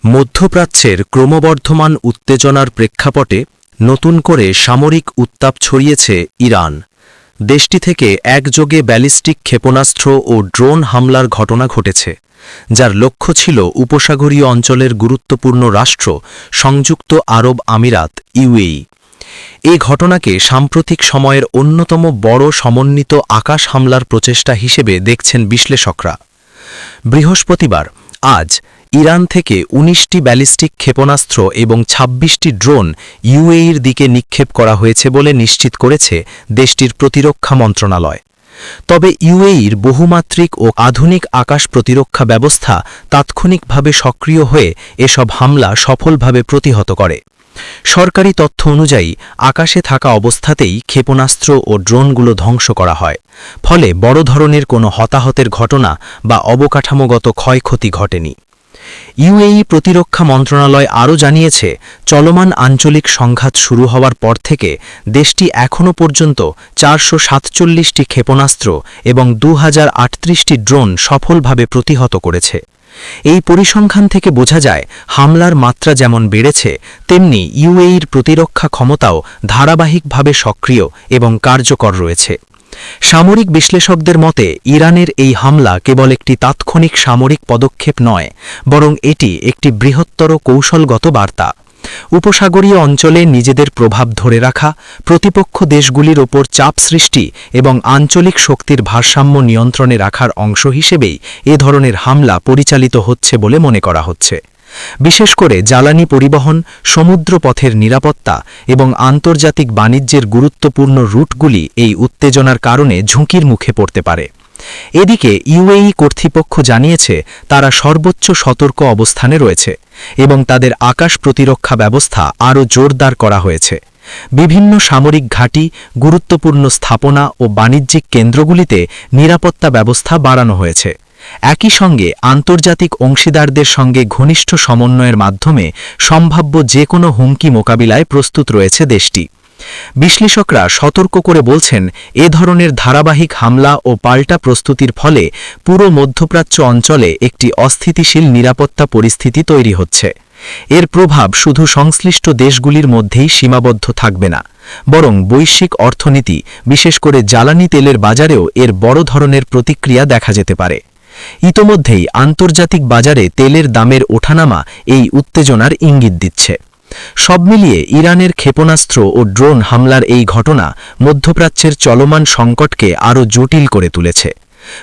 মধ্যপ্রাচ্যের ক্রমবর্ধমান উত্তেজনার প্রেক্ষাপটে নতুন করে সামরিক উত্তাপ ছড়িয়েছে ইরান। দেশটি থেকে একযোগে ব্যালিস্টিক ক্ষেপণাস্ত্র ও ড্রোন হামলার ঘটনা ঘটেছে, যার লক্ষ্য ছিল উপসাগরীয় অঞ্চলের গুরুত্বপূর্ণ রাষ্ট্র সংযুক্ত আরব আমিরাত ইউএই। এই ঘটনাকে সাম্প্রতিক সময়ের অন্যতম বড় সমন্বিত আকাশ হামলার প্রচেষ্টা হিসেবে দেখছেন বিশ্লেষকরা। বৃহস্পতিবার আজ ইরান থেকে ১৯টি ব্যালিস্টিক ক্ষেপণাস্ত্র এবং ২৬টি ড্রোন ইউএইর দিকে নিক্ষেপ করা হয়েছে বলে নিশ্চিত করেছে দেশটির প্রতিরক্ষা মন্ত্রণালয়। তবে ইউএইর বহুমাত্রিক ও আধুনিক আকাশ প্রতিরক্ষা ব্যবস্থা তাৎক্ষণিকভাবে সক্রিয় হয়ে এসব হামলা সফলভাবে প্রতিহত করে। সরকারি তথ্য অনুযায়ী আকাশে থাকা অবস্থাতেই ক্ষেপণাস্ত্র ও ড্রোনগুলো ধ্বংস করা হয়, ফলে বড় ধরনের কোনো হতাহতের ঘটনা বা অবকাঠামোগত ক্ষয়ক্ষতি ঘটেনি। ইউএই প্রতিরক্ষা মন্ত্রণালয় আরও জানিয়েছে, চলমান আঞ্চলিক সংঘাত শুরু হওয়ার পর থেকে দেশটি এখনও পর্যন্ত ৪৪৭টি ক্ষেপণাস্ত্র এবং ২০৩৮টি ড্রোন সফলভাবে প্রতিহত করেছে। এই পরিসংখ্যান থেকে বোঝা যায়, হামলার মাত্রা যেমন বেড়েছে, তেমনি ইউএইর প্রতিরক্ষা ক্ষমতাও ধারাবাহিকভাবে সক্রিয় এবং কার্যকর রয়েছে। সামরিক বিশ্লেষকদের মতে ইরানের এই হামলা কেবল একটি তাৎক্ষণিক সামরিক পদক্ষেপ নয়, বরং এটি একটি বৃহত্তর কৌশলগত বার্তা। উপসাগরীয় অঞ্চলে নিজেদের প্রভাব ধরে রাখা, প্রতিপক্ষ দেশগুলির ওপর চাপ সৃষ্টি এবং আঞ্চলিক শক্তির ভারসাম্য নিয়ন্ত্রণে রাখার অংশ হিসেবেই এ ধরনের হামলা পরিচালিত হচ্ছে বলে মনে করা হচ্ছে। বিশেষ করে জ্বালানি পরিবহন, সমুদ্র পথের নিরাপত্তা এবং আন্তর্জাতিক বাণিজ্যের গুরুত্বপূর্ণ রুটগুলি এই উত্তেজনার কারণে ঝুঁকির মুখে পড়তে পারে। এদিকে ইউএই কর্তৃপক্ষ জানিয়েছে, তারা সর্বোচ্চ সতর্ক অবস্থানে রয়েছে এবং তাদের আকাশ প্রতিরক্ষা ব্যবস্থা আরও জোরদার করা হয়েছে। বিভিন্ন সামরিক ঘাঁটি, গুরুত্বপূর্ণ স্থাপনা ও বাণিজ্যিক কেন্দ্রগুলিতে নিরাপত্তা ব্যবস্থা বাড়ানো হয়েছে। একই সঙ্গে আন্তর্জাতিক অংশীদারদের সঙ্গে ঘনিষ্ঠ সমন্বয়ের মাধ্যমে সম্ভাব্য যে কোনো হুমকি মোকাবিলায় প্রস্তুত রয়েছে দেশটি। বিশ্লেষকরা সতর্ক করে বলছেন, এ ধরনের ধারাবাহিক হামলা ও পাল্টা প্রস্তুতির ফলে পুরো মধ্যপ্রাচ্য অঞ্চলে একটি অস্থিতিশীল নিরাপত্তা পরিস্থিতি তৈরি হচ্ছে। এর প্রভাব শুধু সংশ্লিষ্ট দেশগুলির মধ্যেই সীমাবদ্ধ থাকবে না, বরং বৈশ্বিক অর্থনীতি, বিশেষ করে জ্বালানি তেলের বাজারেও এর বড় ধরনের প্রতিক্রিয়া দেখা যেতে পারে। ইতোমধ্যেই আন্তর্জাতিক বাজারে তেলের দামের ওঠানামা এই উত্তেজনার ইঙ্গিত দিচ্ছে। সব মিলিয়ে ইরানের ক্ষেপণাস্ত্র ও ড্রোন হামলার এই ঘটনা মধ্যপ্রাচ্যের চলমান সংকটকে আরও জটিল করে তুলেছে।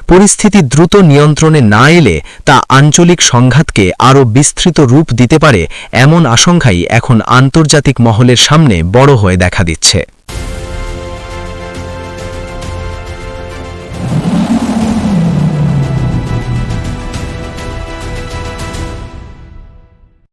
পরিস্থিতি দ্রুত নিয়ন্ত্রণে না এলে তা আঞ্চলিক সংঘাতকে আরও বিস্তৃত রূপ দিতে পারে, এমন আশঙ্কাই এখন আন্তর্জাতিক মহলের সামনে বড় হয়ে দেখা দিচ্ছে।